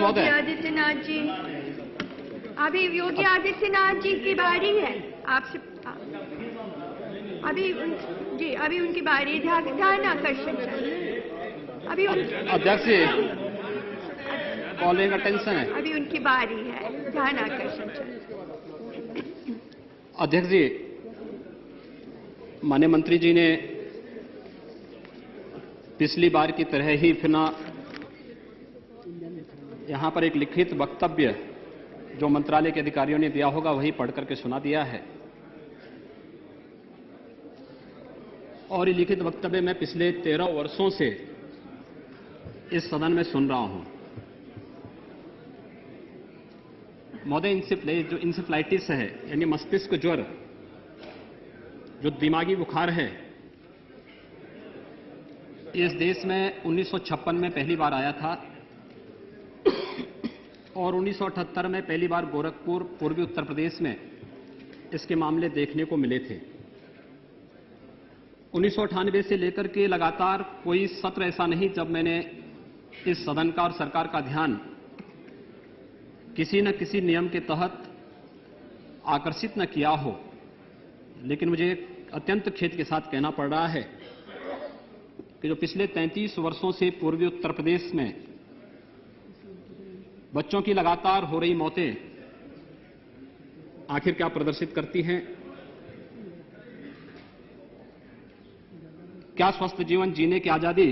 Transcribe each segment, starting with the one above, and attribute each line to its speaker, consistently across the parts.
Speaker 1: महोदय।
Speaker 2: आदित्यनाथ जी, अभी योगी आदित्यनाथ जी की बारी है। आपसे अभी उनकी बारी। ध्यान आकर्षण अभी
Speaker 1: अध्यक्ष जी, कॉलिंग अटेंशन है।
Speaker 2: अभी उनकी बारी है। ध्यान आकर्षण।
Speaker 1: अध्यक्ष जी, माननीय मंत्री जी ने पिछली बार की तरह ही फिर यहां पर एक लिखित वक्तव्य जो मंत्रालय के अधिकारियों ने दिया होगा वही पढ़ करके सुना दिया है। और ये लिखित वक्तव्य मैं पिछले 13 वर्षों से इस सदन में सुन रहा हूं। महोदय, जो इंसेफ्लाइटिस है यानी मस्तिष्क ज्वर, जो दिमागी बुखार है, इस देश में 1956 में पहली बार आया था और 1978 में पहली बार गोरखपुर, पूर्वी उत्तर प्रदेश में इसके मामले देखने को मिले थे। 1998 से लेकर के लगातार कोई सत्र ऐसा नहीं जब मैंने इस सदन का और सरकार का ध्यान किसी न किसी नियम के तहत आकर्षित न किया हो। लेकिन मुझे अत्यंत खेद के साथ कहना पड़ रहा है कि जो पिछले 33 वर्षों से पूर्वी उत्तर प्रदेश में बच्चों की लगातार हो रही मौतें आखिर क्या प्रदर्शित करती हैं? क्या स्वस्थ जीवन जीने की आजादी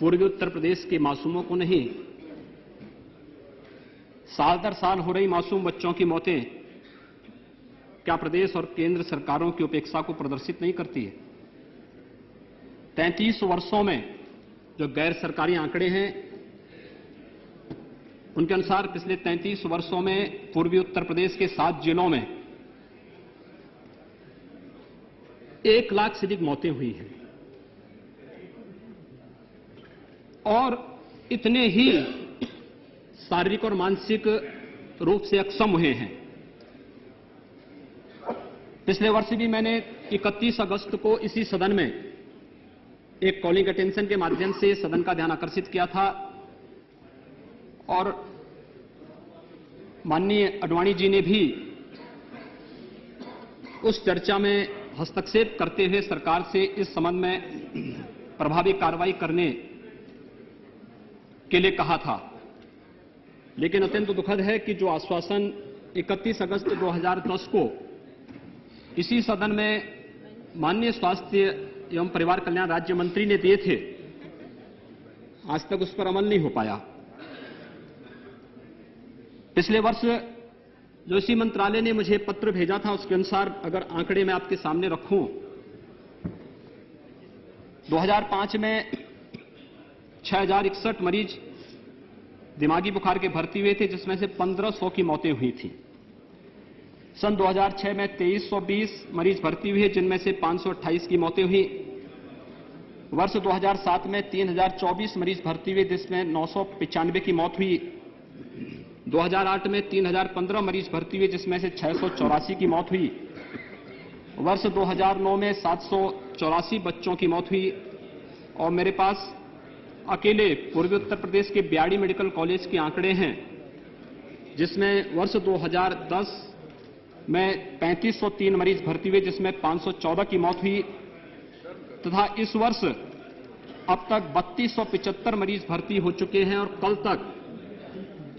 Speaker 1: पूर्वी उत्तर प्रदेश के मासूमों को नहीं, साल दर साल हो रही मासूम बच्चों की मौतें क्या प्रदेश और केंद्र सरकारों की उपेक्षा को प्रदर्शित नहीं करती है? 33 वर्षों में जो गैर सरकारी आंकड़े हैं उनके अनुसार पिछले 33 वर्षों में पूर्वी उत्तर प्रदेश के 7 जिलों में 1 लाख से अधिक मौतें हुई हैं और इतने ही शारीरिक और मानसिक रूप से अक्षम हुए हैं। पिछले वर्ष भी मैंने 31 अगस्त को इसी सदन में एक कॉलिंग अटेंशन के माध्यम से सदन का ध्यान आकर्षित किया था और माननीय आडवाणी जी ने भी उस चर्चा में हस्तक्षेप करते हुए सरकार से इस संबंध में प्रभावी कार्रवाई करने के लिए कहा था। लेकिन अत्यंत दुखद है कि जो आश्वासन 31 अगस्त 2010 को इसी सदन में माननीय स्वास्थ्य एवं परिवार कल्याण राज्य मंत्री ने दिए थे, आज तक उस पर अमल नहीं हो पाया। पिछले वर्ष जो इसी मंत्रालय ने मुझे पत्र भेजा था उसके अनुसार अगर आंकड़े मैं आपके सामने रखूं, 2005 में 6061 मरीज दिमागी बुखार के भर्ती हुए थे, जिसमें से 1500 की मौतें हुई थी। सन 2006 में 2320 मरीज भर्ती हुए, जिनमें से 528 की मौतें हुई। वर्ष 2007 में 3024 मरीज भर्ती हुए, जिसमें 995 की मौत हुई। 2008 में 3015 मरीज भर्ती हुए, जिसमें से 684 की मौत हुई। वर्ष 2009 में 784 बच्चों की मौत हुई और मेरे पास अकेले पूर्वी उत्तर प्रदेश के ब्याड़ी मेडिकल कॉलेज के आंकड़े हैं, जिसमें वर्ष 2010 में 3503 मरीज भर्ती हुए, जिसमें 514 की मौत हुई तथा इस वर्ष अब तक 3275 मरीज भर्ती हो चुके हैं और कल तक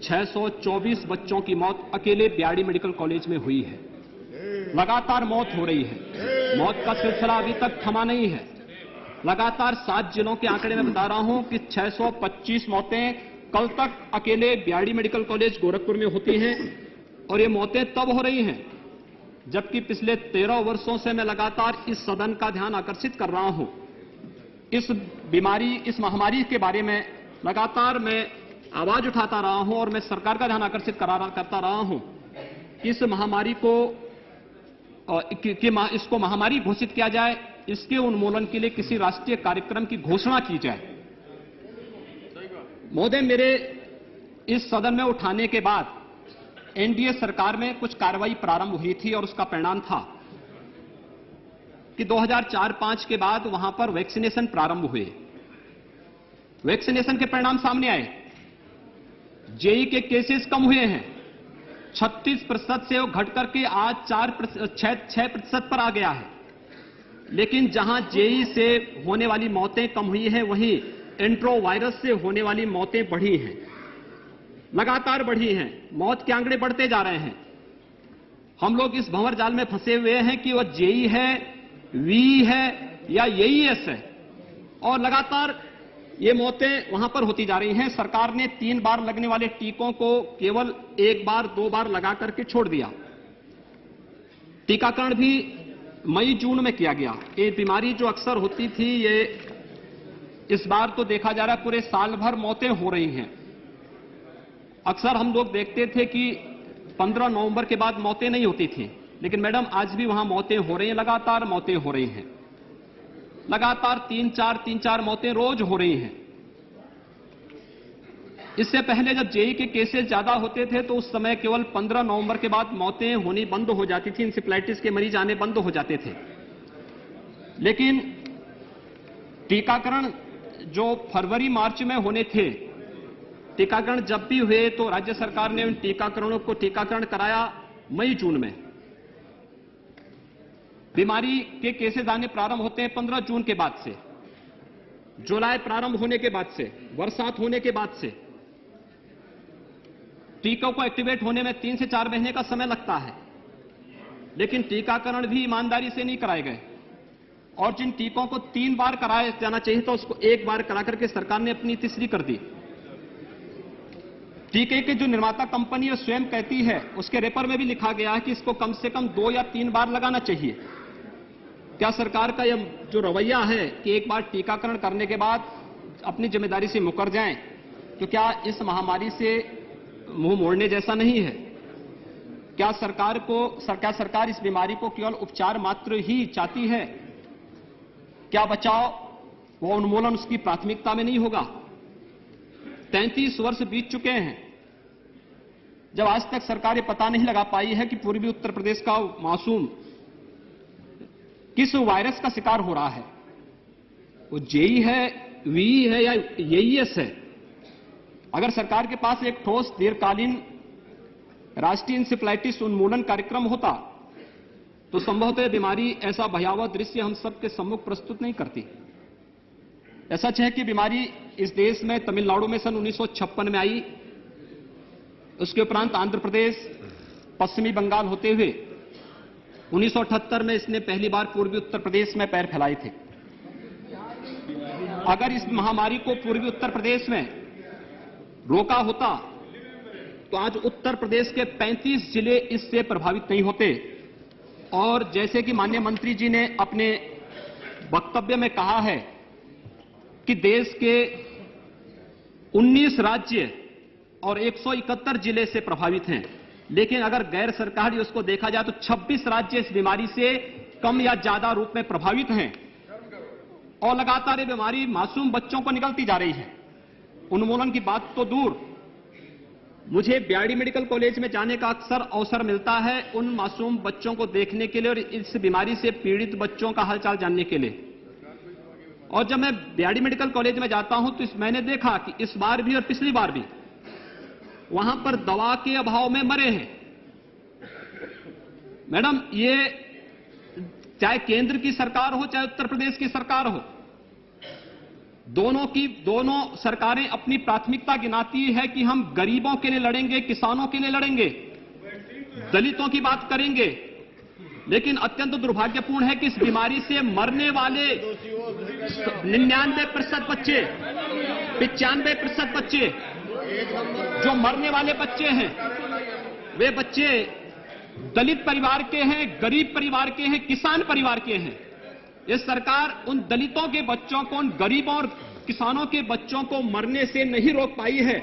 Speaker 1: 624 बच्चों की मौत अकेले ब्याड़ी मेडिकल कॉलेज में हुई है। लगातार मौत हो रही है, मौत का सिलसिला अभी तक थमा नहीं है। लगातार 7 जिलों के आंकड़े में बता रहा हूं कि 625 मौतें कल तक अकेले ब्याड़ी मेडिकल कॉलेज गोरखपुर में होती हैं और ये मौतें तब हो रही हैं जबकि पिछले 13 वर्षों से मैं लगातार इस सदन का ध्यान आकर्षित कर रहा हूं। इस बीमारी, इस महामारी के बारे में लगातार मैं आवाज उठाता रहा हूं और मैं सरकार का ध्यान आकर्षित करता रहा हूं कि इस महामारी को इसको महामारी घोषित किया जाए, इसके उन्मूलन के लिए किसी राष्ट्रीय कार्यक्रम की घोषणा की जाए। महोदय, मेरे इस सदन में उठाने के बाद एनडीए सरकार में कुछ कार्रवाई प्रारंभ हुई थी और उसका परिणाम था कि 2004-05 के बाद वहां पर वैक्सीनेशन प्रारंभ हुए। वैक्सीनेशन के परिणाम सामने आए जेई के केसेस कम हुए हैं, 36% से वो घट करके आज 6% पर आ गया है। लेकिन जहां जेई से होने वाली मौतें कम हुई है, वहीं एंट्रो वायरस से होने वाली मौतें बढ़ी हैं, लगातार बढ़ी हैं। मौत के आंकड़े बढ़ते जा रहे हैं। हम लोग इस भंवर जाल में फंसे हुए हैं कि वो जेई है, वी है या एईएस है, और लगातार ये मौतें वहां पर होती जा रही हैं। सरकार ने 3 बार लगने वाले टीकों को केवल 1 बार 2 बार लगा करके छोड़ दिया। टीकाकरण भी मई जून में किया गया। ये बीमारी जो अक्सर होती थी, ये इस बार तो देखा जा रहा है पूरे साल भर मौतें हो रही हैं। अक्सर हम लोग देखते थे कि 15 नवंबर के बाद मौतें नहीं होती थी, लेकिन मैडम आज भी वहां मौतें हो रही हैं, लगातार मौतें हो रही हैं, लगातार 3-4 मौतें रोज हो रही हैं। इससे पहले जब जेई के केसेस ज्यादा होते थे तो उस समय केवल 15 नवंबर के बाद मौतें होनी बंद हो जाती थी, इंसेफ्लाइटिस के मरीज आने बंद हो जाते थे। लेकिन टीकाकरण जो फरवरी मार्च में होने थे, टीकाकरण जब भी हुए तो राज्य सरकार ने उन टीकाकरणों को टीकाकरण कराया मई जून में। बीमारी के केसेस आने प्रारंभ होते हैं 15 जून के बाद से, जुलाई प्रारंभ होने के बाद से, बरसात होने के बाद से। टीकों को एक्टिवेट होने में 3 से 4 महीने का समय लगता है, लेकिन टीकाकरण भी ईमानदारी से नहीं कराए गए। और जिन टीकों को 3 बार कराया जाना चाहिए था, उसको 1 बार करा करके सरकार ने अपनी तीसरी कर दी। टीके की जो निर्माता कंपनी है स्वयं कहती है, उसके रेपर में भी लिखा गया है कि इसको कम से कम 2 या 3 बार लगाना चाहिए। क्या सरकार का यह जो रवैया है कि एक बार टीकाकरण करने के बाद अपनी जिम्मेदारी से मुकर जाएं, तो क्या इस महामारी से मुंह मोड़ने जैसा नहीं है? क्या सरकार इस बीमारी को केवल उपचार मात्र ही चाहती है? क्या बचाव व उन्मूलन उसकी प्राथमिकता में नहीं होगा? 33 वर्ष बीत चुके हैं जब आज तक सरकार ये पता नहीं लगा पाई है कि पूर्वी उत्तर प्रदेश का मासूम किस वायरस का शिकार हो रहा है। वो जेई है, वी है या एईएस है। अगर सरकार के पास एक ठोस दीर्घकालीन राष्ट्रीय इंसेफ्लाइटिस उन्मूलन कार्यक्रम होता तो संभवतः बीमारी ऐसा भयावह दृश्य हम सबके सम्मुख प्रस्तुत नहीं करती। सच है कि बीमारी इस देश में तमिलनाडु में सन 1956 में आई, उसके उपरांत आंध्र प्रदेश, पश्चिमी बंगाल होते हुए 1978 में इसने पहली बार पूर्वी उत्तर प्रदेश में पैर फैलाए थे। अगर इस महामारी को पूर्वी उत्तर प्रदेश में रोका होता तो आज उत्तर प्रदेश के 35 जिले इससे प्रभावित नहीं होते। और जैसे कि माननीय मंत्री जी ने अपने वक्तव्य में कहा है कि देश के 19 राज्य और 171 जिले से प्रभावित हैं, लेकिन अगर गैर सरकारी उसको देखा जाए तो 26 राज्य इस बीमारी से कम या ज्यादा रूप में प्रभावित हैं। और लगातार ये बीमारी मासूम बच्चों को निकलती जा रही है। उन्मूलन की बात तो दूर, मुझे बीआरडी मेडिकल कॉलेज में जाने का अक्सर अवसर मिलता है उन मासूम बच्चों को देखने के लिए और इस बीमारी से पीड़ित बच्चों का हालचाल जानने के लिए। और जब मैं बीआरडी मेडिकल कॉलेज में जाता हूं तो मैंने देखा कि इस बार भी और पिछली बार भी वहां पर दवा के अभाव में मरे हैं। मैडम, ये चाहे केंद्र की सरकार हो चाहे उत्तर प्रदेश की सरकार हो, दोनों सरकारें अपनी प्राथमिकता गिनाती है कि हम गरीबों के लिए लड़ेंगे, किसानों के लिए लड़ेंगे, दलितों की बात करेंगे। लेकिन अत्यंत दुर्भाग्यपूर्ण है कि इस बीमारी से मरने वाले 99% बच्चे, 95% बच्चे जो मरने वाले बच्चे हैं वे बच्चे दलित परिवार के हैं, गरीब परिवार के हैं, किसान परिवार के हैं। ये सरकार उन दलितों के बच्चों को, उन गरीबों और किसानों के बच्चों को मरने से नहीं रोक पाई है।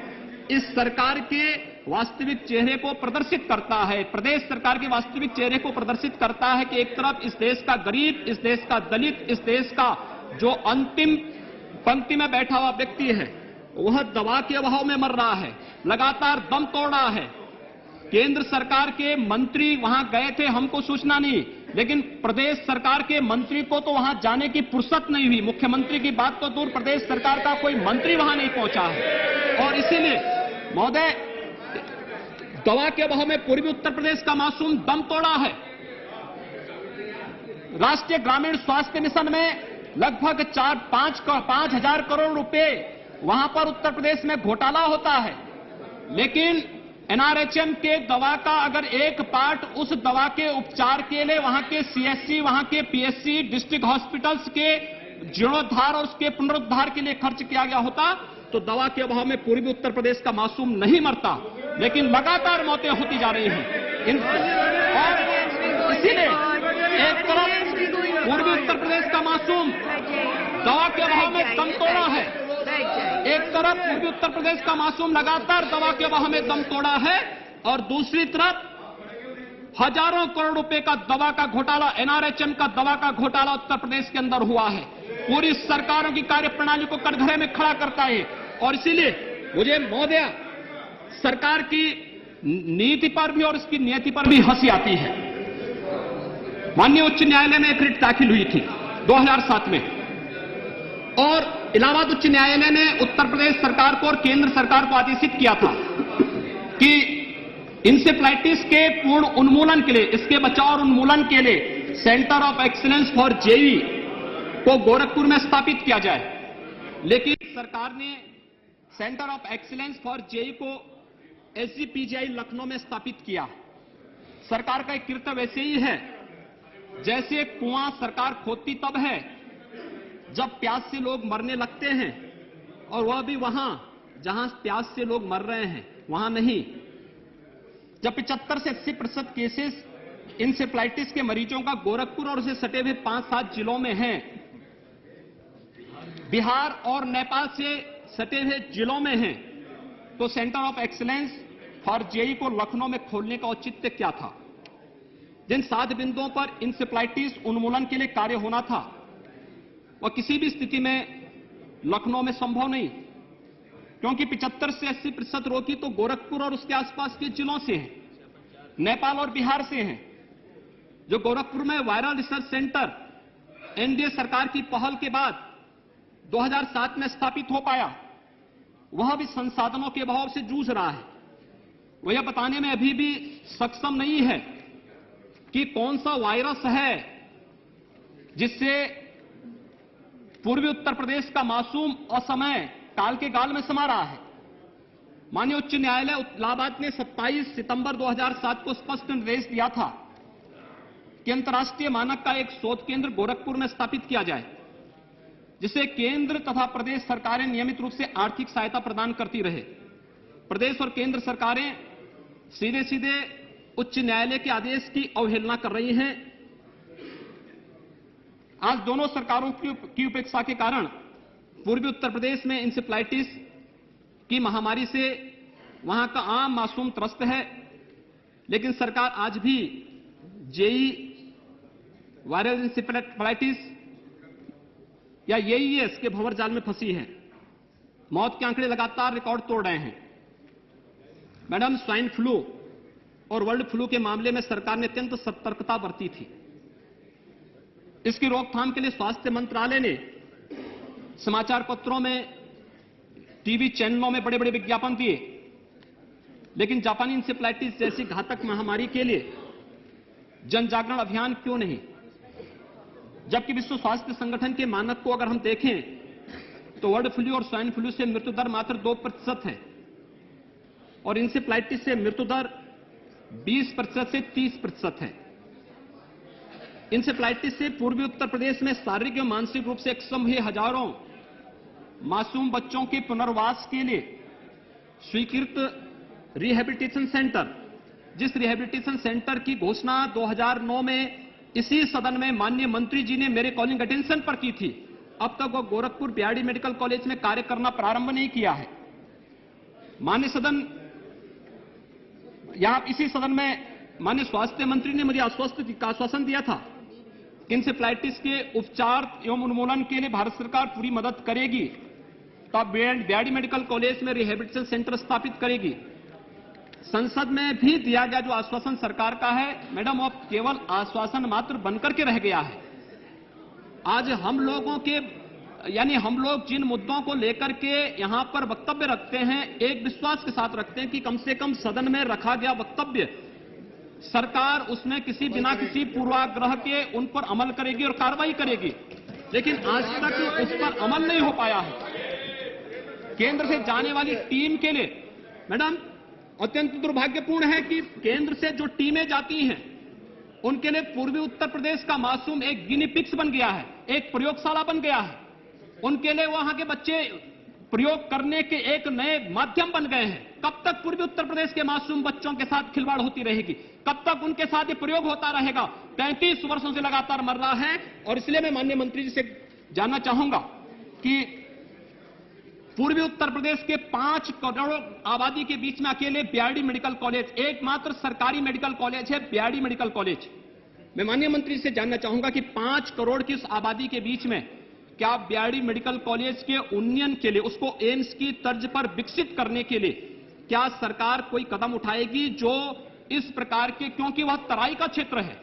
Speaker 1: इस सरकार के वास्तविक चेहरे को प्रदर्शित करता है, प्रदेश सरकार के वास्तविक चेहरे को प्रदर्शित करता है कि एक तरफ इस देश का गरीब, इस देश का दलित, इस देश का जो अंतिम पंक्ति में बैठा हुआ व्यक्ति है वह दवा के अभाव में मर रहा है, लगातार दम तोड़ रहा है। केंद्र सरकार के मंत्री वहां गए थे, हमको सूचना नहीं, लेकिन प्रदेश सरकार के मंत्री को तो वहां जाने की फुर्सत नहीं हुई। मुख्यमंत्री की बात तो दूर, प्रदेश सरकार का कोई मंत्री वहां नहीं पहुंचा है। और इसीलिए महोदय, दवा के अभाव में पूर्वी उत्तर प्रदेश का मासूम दम तोड़ा है। राष्ट्रीय ग्रामीण स्वास्थ्य मिशन में लगभग 5,000 करोड़ रुपए वहां पर उत्तर प्रदेश में घोटाला होता है, लेकिन एनआरएचएम के दवा का अगर एक पार्ट उस दवा के उपचार के लिए वहां के सीएचसी, वहां के पीएचसी, डिस्ट्रिक्ट हॉस्पिटल्स के जीर्णोद्धार और उसके पुनरुद्धार के लिए खर्च किया गया होता तो दवा के अभाव में पूर्वी उत्तर प्रदेश का मासूम नहीं मरता, लेकिन लगातार मौतें होती जा रही हैं। और इसीलिए एक तरफ पूर्वी उत्तर प्रदेश का मासूम दवा के अभाव में दम तोड़ा है, एक तरफ पूर्वी उत्तर प्रदेश का मासूम लगातार दवा के अभाव में दम तोड़ा है, और दूसरी तरफ हजारों करोड़ रुपए का दवा का घोटाला, एनआरएचएम का दवा का घोटाला उत्तर प्रदेश के अंदर हुआ है। पूरी सरकारों की कार्यप्रणाली को कटघरे में खड़ा करता है। और इसीलिए मुझे महोदय सरकार की नीति पर भी और इसकी नीति पर भी हंसी आती है। माननीय उच्च न्यायालय में एक रिट दाखिल हुई थी 2007 में, और इलाहाबाद उच्च न्यायालय ने उत्तर प्रदेश सरकार को और केंद्र सरकार को आदेशित किया था कि इंसेफ्लाइटिस के पूर्ण उन्मूलन के लिए, इसके बचाव और उन्मूलन के लिए centre of excellence for JE को गोरखपुर में स्थापित किया जाए। लेकिन सरकार ने centre of excellence for JE को एसजीपीजीआई लखनऊ में स्थापित किया। सरकार का एक कर्तव्य ऐसे ही है, जैसे कुआं सरकार खोदती तब है जब प्यास से लोग मरने लगते हैं, और वह भी वहां जहां प्यास से लोग मर रहे हैं, वहां नहीं। जब 75 से 80% केसेस इंसेफ्लाइटिस के मरीजों का गोरखपुर और उसे सटे हुए 5-7 जिलों में है, बिहार और नेपाल से सटे हुए जिलों में है, तो centre of excellence for JE को लखनऊ में खोलने का औचित्य क्या था? जिन 7 बिंदुओं पर इंसेफ्लाइटिस उन्मूलन के लिए कार्य होना था, वह किसी भी स्थिति में लखनऊ में संभव नहीं, क्योंकि 75 से 80% रोगी तो गोरखपुर और उसके आसपास के जिलों से हैं, नेपाल और बिहार से हैं। जो गोरखपुर में वायरल रिसर्च सेंटर एनडीए सरकार की पहल के बाद 2007 में स्थापित हो पाया, वह भी संसाधनों के अभाव से जूझ रहा है। वह यह बताने में अभी भी सक्षम नहीं है कि कौन सा वायरस है जिससे पूर्वी उत्तर प्रदेश का मासूम असमय काल के गाल में समा रहा है। माननीय उच्च न्यायालय इलाहाबाद ने 27 सितंबर 2007 को स्पष्ट निर्देश दिया था कि अंतर्राष्ट्रीय मानक का एक शोध केंद्र गोरखपुर में स्थापित किया जाए, जिसे केंद्र तथा प्रदेश सरकारें नियमित रूप से आर्थिक सहायता प्रदान करती रहे। प्रदेश और केंद्र सरकारें सीधे सीधे उच्च न्यायालय के आदेश की अवहेलना कर रही हैं। आज दोनों सरकारों की उपेक्षा के कारण पूर्वी उत्तर प्रदेश में इंसेफ्लाइटिस की महामारी से वहां का आम मासूम त्रस्त है, लेकिन सरकार आज भी जेई, वायरल इंसेफ्लाइटिस या एईएस के भंवर जाल में फंसी है। मौत के आंकड़े लगातार रिकॉर्ड तोड़ रहे हैं। मैडम, स्वाइन फ्लू और वर्ल्ड फ्लू के मामले में सरकार ने अत्यंत सतर्कता बरती थी। इसकी रोकथाम के लिए स्वास्थ्य मंत्रालय ने समाचार पत्रों में, टीवी चैनलों में बड़े बड़े विज्ञापन दिए, लेकिन जापानी इंसेफ्लाइटिस जैसी घातक महामारी के लिए जन जागरण अभियान क्यों नहीं? जबकि विश्व स्वास्थ्य संगठन के मानक को अगर हम देखें तो वर्ल्ड फ्लू और स्वाइन फ्लू से मृत्यु दर मात्र 2% है, और इंसेफ्लाइटिस से मृत्यु दर 20% से 30% है। इंसेफ्लाइटिस से पूर्वी उत्तर प्रदेश में शारीरिक एवं मानसिक रूप से अक्षम हुए हजारों मासूम बच्चों के पुनर्वास के लिए स्वीकृत रिहैबिलिटेशन सेंटर, जिस रिहैबिलिटेशन सेंटर की घोषणा 2009 में इसी सदन में माननीय मंत्री जी ने मेरे कॉलिंग अटेंशन पर की थी, अब तक वो गोरखपुर बीआरडी मेडिकल कॉलेज में कार्य करना प्रारंभ नहीं किया है। माननीय सदन, यहां इसी सदन में माननीय स्वास्थ्य मंत्री ने मुझे आश्वासन दिया था कि इंसेफ्लाइटिस के उपचार एवं उन्मूलन के लिए भारत सरकार पूरी मदद करेगी, तो अब बीआरडी मेडिकल कॉलेज में रिहैबिलिटेशन सेंटर स्थापित करेगी। संसद में भी दिया गया जो आश्वासन सरकार का है, मैडम, अब केवल आश्वासन मात्र बनकर के रह गया है। आज हम लोगों के यानी हम लोग जिन मुद्दों को लेकर के यहां पर वक्तव्य रखते हैं, एक विश्वास के साथ रखते हैं कि कम से कम सदन में रखा गया वक्तव्य सरकार उसमें बिना किसी पूर्वाग्रह के उन पर अमल करेगी और कार्रवाई करेगी, लेकिन आज तक उस पर अमल नहीं हो पाया है। केंद्र से जाने वाली टीम के लिए मैडम अत्यंत दुर्भाग्यपूर्ण है कि केंद्र से जो टीमें जाती हैं उनके लिए पूर्वी उत्तर प्रदेश का मासूम एक गिनी पिग्स बन गया है, एक प्रयोगशाला बन गया है। उनके लिए वहां के बच्चे प्रयोग करने के एक नए माध्यम बन गए हैं। कब तक पूर्वी उत्तर प्रदेश के मासूम बच्चों के साथ खिलवाड़ होती रहेगी? कब तक उनके साथ ये प्रयोग होता रहेगा? 35 वर्षों से लगातार मर रहा है। और इसलिए मैं माननीय मंत्री जी से जानना चाहूंगा कि पूर्वी उत्तर प्रदेश के 5 करोड़ आबादी के बीच में अकेले बीआरडी मेडिकल कॉलेज, एकमात्र सरकारी मेडिकल कॉलेज है बीआरडी मेडिकल कॉलेज। मैं माननीय मंत्री से जानना चाहूंगा कि 5 करोड़ की उस आबादी के बीच में क्या बीआरडी मेडिकल कॉलेज के उन्नयन के लिए, उसको एम्स की तर्ज पर विकसित करने के लिए क्या सरकार कोई कदम उठाएगी जो इस प्रकार के, क्योंकि वह तराई का क्षेत्र है,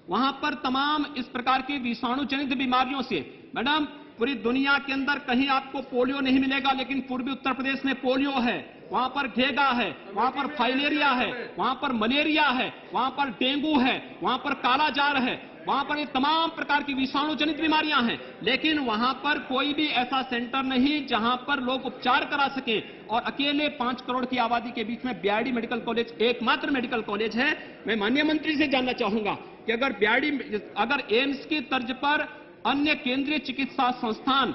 Speaker 1: वहां पर तमाम इस प्रकार की विषाणु जनित बीमारियों से, मैडम पूरी दुनिया के अंदर कहीं आपको पोलियो नहीं मिलेगा, लेकिन पूर्वी उत्तर प्रदेश में पोलियो है, वहां पर घेगा है, वहां पर फाइलेरिया है, वहां पर मलेरिया है, वहां पर डेंगू है, वहां पर कालाजार है, वहां पर ये तमाम प्रकार की विषाणु जनित बीमारियां हैं, लेकिन वहां पर कोई भी ऐसा सेंटर नहीं जहां पर लोग उपचार करा सके। और अकेले 5 करोड़ की आबादी के बीच में बीआरडी मेडिकल कॉलेज एकमात्र मेडिकल कॉलेज है। मैं माननीय मंत्री से जानना चाहूंगा कि अगर एम्स की तर्ज पर अन्य केंद्रीय चिकित्सा संस्थान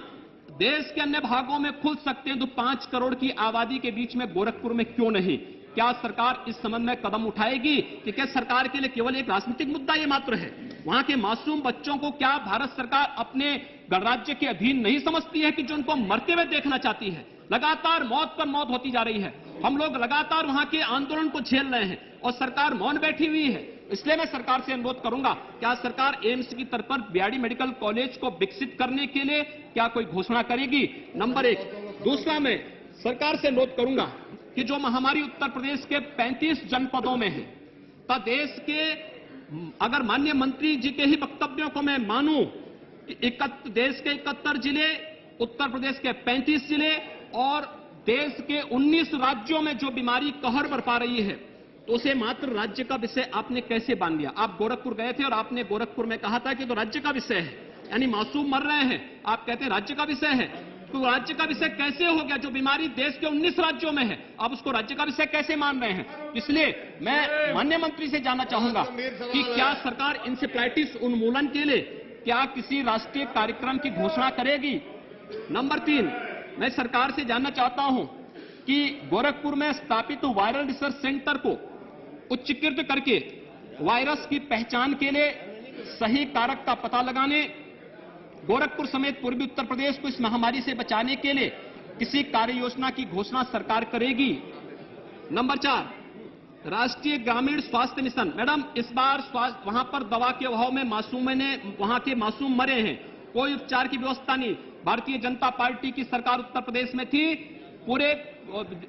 Speaker 1: देश के अन्य भागों में खुल सकते हैं तो 5 करोड़ की आबादी के बीच में गोरखपुर में क्यों नहीं? क्या सरकार इस संबंध में कदम उठाएगी कि क्या सरकार के लिए केवल एक राजनीतिक मुद्दा ये मात्र है? वहां के मासूम बच्चों को क्या भारत सरकार अपने गणराज्य के अधीन नहीं समझती है कि जो उनको मरते हुए देखना चाहती है? लगातार मौत पर मौत होती जा रही है, हम लोग लगातार वहां के आंदोलन को झेल रहे हैं और सरकार मौन बैठी हुई है। इसलिए मैं सरकार से अनुरोध करूंगा, क्या सरकार एम्स की तर्ज पर बीआरडी मेडिकल कॉलेज को विकसित करने के लिए क्या कोई घोषणा करेगी? नंबर 1। दूसरा, मैं सरकार से अनुरोध करूंगा कि जो महामारी उत्तर प्रदेश के 35 जनपदों में है, तब देश के, अगर माननीय मंत्री जी के ही वक्तव्यों को मैं मानूं कि देश के 71 जिले, उत्तर प्रदेश के 35 जिले और देश के 19 राज्यों में जो बीमारी कहर बरपा रही है, तो उसे मात्र राज्य का विषय आपने कैसे बांध लिया? आप गोरखपुर गए थे और आपने गोरखपुर में कहा था कि तो राज्य का विषय है, यानी मासूम मर रहे हैं, आप कहते हैं राज्य का विषय है। तो राज्य का विषय कैसे हो गया? जो बीमारी देश के 19 राज्यों में है, आप उसको राज्य का विषय कैसे मान रहे हैं? इसलिए मैं माननीय मंत्री से जानना चाहूंगा कि क्या सरकार इंसेफ्लाइटिस उन्मूलन के लिए क्या किसी राष्ट्रीय कार्यक्रम की घोषणा करेगी? नंबर 3, मैं सरकार से जानना चाहता हूं कि गोरखपुर में स्थापित वायरल रिसर्च सेंटर को उच्चीकृत करके वायरस की पहचान के लिए सही कारक का पता लगाने, गोरखपुर समेत पूर्वी उत्तर प्रदेश को इस महामारी से बचाने के लिए किसी कार्य योजना की घोषणा सरकार करेगी? नंबर 4, राष्ट्रीय ग्रामीण स्वास्थ्य मिशन। मैडम, इस बार वहां पर दवा के अभाव में वहां के मासूम मरे हैं, कोई उपचार की व्यवस्था नहीं। भारतीय जनता पार्टी की सरकार उत्तर प्रदेश में थी, पूरे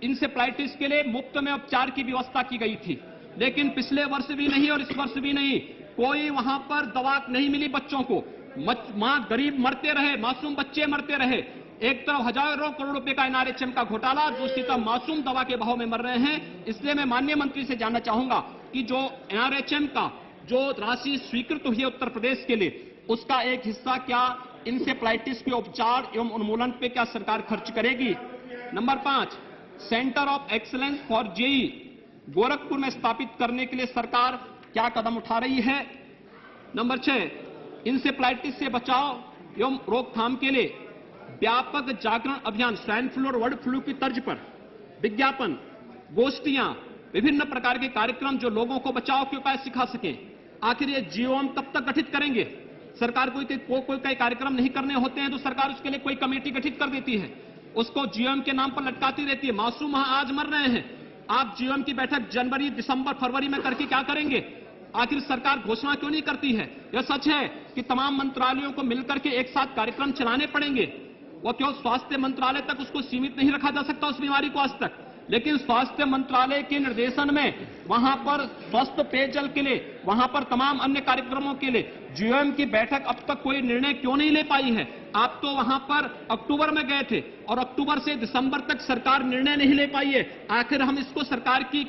Speaker 1: इंसेफ्लाइटिस के लिए मुफ्त में उपचार की व्यवस्था की गई थी, लेकिन पिछले वर्ष भी नहीं और इस वर्ष भी नहीं, कोई वहां पर दवा नहीं मिली बच्चों को। मां गरीब मरते रहे, मासूम बच्चे मरते रहे। एक तरफ हजारों करोड़ रुपए का एनआरएचएम का घोटाला, दूसरी तरफ मासूम दवा के भाव में मर रहे हैं। इसलिए मैं माननीय मंत्री से जानना चाहूंगा कि जो एनआरएचएम का जो राशि स्वीकृत हुई है उत्तर प्रदेश के लिए, उसका एक हिस्सा क्या इंसेफ्लाइटिस के उपचार एवं उन्मूलन पे क्या सरकार खर्च करेगी? Number 5, centre of excellence for JE Gorakhpur में स्थापित करने के लिए सरकार क्या कदम उठा रही है? नंबर 6, इंसेफ्लाइटिस से बचाव एवं रोकथाम के लिए व्यापक जागरण अभियान, स्वाइन फ्लू और बर्ड फ्लू की तर्ज पर विज्ञापन, गोष्ठियां, विभिन्न प्रकार के कार्यक्रम जो लोगों को बचाव के उपाय सिखा सकें। आखिर ये जीओएम कब तक गठित करेंगे? सरकार कोई कार्यक्रम नहीं करने होते हैं तो सरकार उसके लिए कोई कमेटी गठित कर देती है, उसको जीओएम के नाम पर लटकाती रहती है। मासूम वहां आज मर रहे हैं, आप जीओएम की बैठक जनवरी, दिसंबर, फरवरी में करके क्या करेंगे? आखिर सरकार घोषणा क्यों नहीं करती है? यह सच है कि तमाम मंत्रालयों को मिलकर के एक साथ कार्यक्रम चलाने पड़ेंगे, वो क्यों स्वास्थ्य मंत्रालय तक उसको सीमित नहीं रखा जा सकता उस बीमारी को आज तक? लेकिन स्वास्थ्य मंत्रालय के निर्देशन में वहां पर स्वस्थ पेयजल के लिए, वहां पर तमाम अन्य कार्यक्रमों के लिए जीओएम की बैठक अब तक कोई निर्णय क्यों नहीं ले पाई है? आप तो वहां पर अक्टूबर में गए थे और अक्टूबर से दिसंबर तक सरकार निर्णय नहीं ले पाई है। आखिर हम इसको सरकार की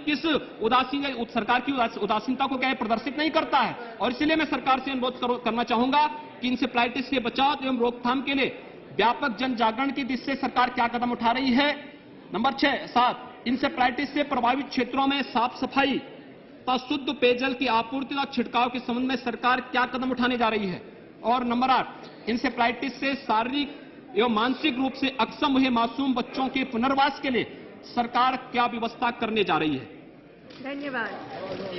Speaker 1: उदासीनता को क्या प्रदर्शित नहीं करता है? और इसलिए मैं सरकार से अनुरोध करना चाहूंगा कि इंसेफ्लाइटिस से बचाव एवं रोकथाम के लिए व्यापक जन जागरण की दिशा से सरकार क्या कदम उठा रही है। नंबर 7, इंसेफ्लाइटिस से प्रभावित क्षेत्रों में साफ सफाई तथा शुद्ध पेयजल की आपूर्ति और छिड़काव के संबंध में सरकार क्या कदम उठाने जा रही है। और नंबर 8, इंसेफ्लाइटिस से शारीरिक एवं मानसिक रूप से अक्षम हुए मासूम बच्चों के पुनर्वास के लिए सरकार क्या व्यवस्था करने जा रही है।
Speaker 2: धन्यवाद।